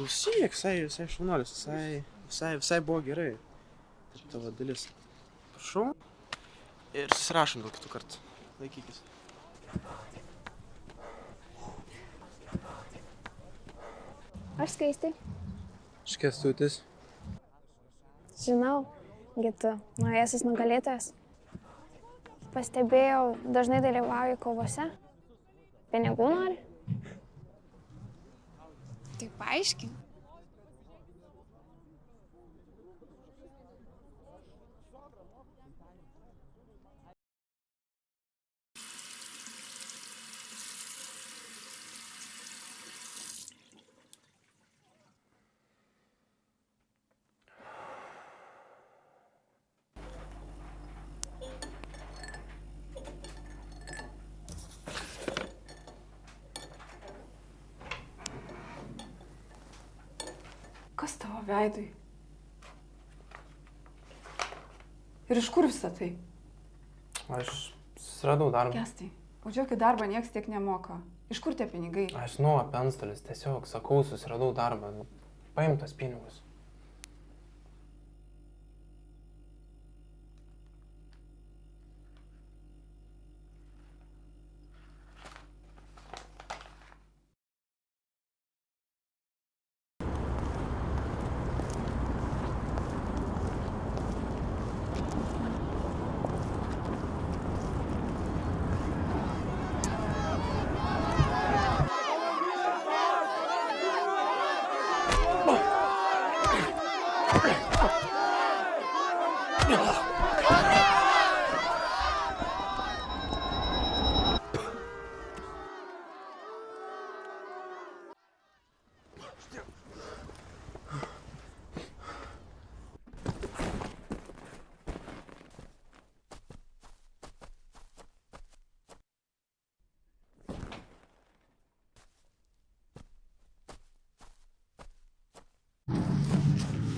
Klausyk, visai šaunuolis, visai buvo gerai. Tai tavo dalis. Prašau. Ir susirašom gal kitų kartų. Laikykis. Aš Skaistė. Aš Kęstutis. Žinau, tu naujasis nugalėtojas. Pastebėjau, dažnai dalyvauji kovose. Pinigų nori? Tai paaiškink. Kas tavo veidui? Ir iš kur visą tai? Aš susiradau darbą. Kęstai, už jokį darbą nieks tiek nemoka. Iš kur tie pinigai? Aš apie antstolis, tiesiog sakau, susiradau darbą. Paim tos pinigus.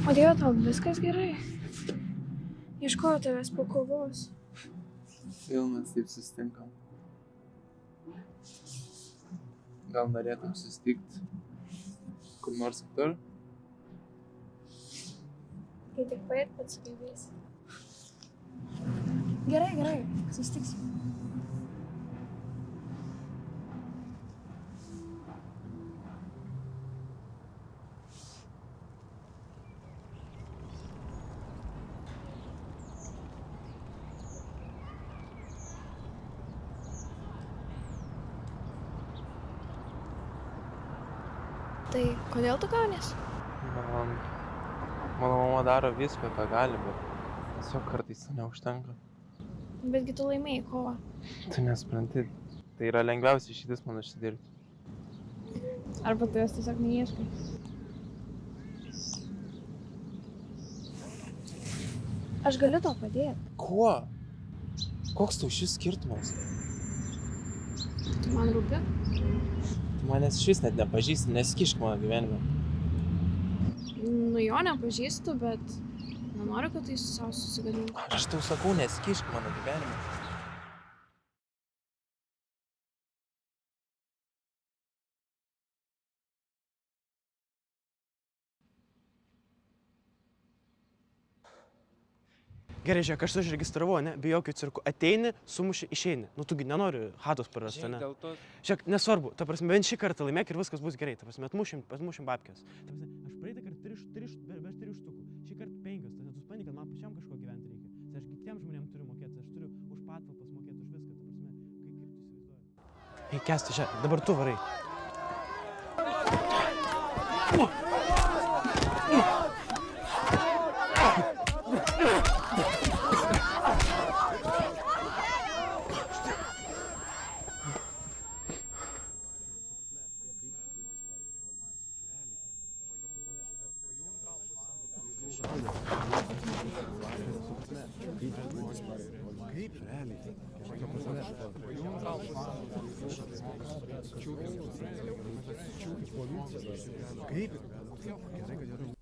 O Dieve, tau viskas gerai? Ieškojau tavęs po kovos. Vėl mes taip susitinkam. Gal norėtum susitikti kur nors kitur? Kai tik paėt, pats kalbėsi. Gerai, susitiksim. Tai kodėl tu kaunies? Mano mama daro viską, ką gali, bet tiesiog kartais to neužtenka. Betgi tu laimėjai kovą. Tu nespranti, tai yra lengviausia išeitis man užsidirbti. Arba tu jos tiesiog neieškai. Aš galiu tau padėti. Kuo? Koks tau šis skirtumas? Tu man rūpi? Tu manęs šis net nepažįsti, nesikišk mano gyvenime. Nu jo nepažįstu, bet nenoriu, kad tai savo susigadintų. Aš tau sakau, nesikišk mano gyvenime. Gerai, žiūrėk, aš užregistravau, ne, be jokių cirkų. Ateini, sumuši, išeini. Nu, tugi nenori hatos prarasti, ne? Žiūrėk, nesvarbu, ta prasme, bent šį kartą laimėk ir viskas bus gerai. Ta prasme, atmušim babkės. Ta prasme, aš praeitą kartą be 3 štukų, šį kartą 5. Tai tu supranti, kad man pačiam kažko gyventi reikia. Tai aš kitiems žmonėms turiu mokėti, aš turiu už patalpas mokėti, už viską. Ta prasme, kaip tu įsivaizduoji? Ei, Kęstai, žiūrėk, dabar tu varai. Kaip realiai? Kaip? Gerai, kad yra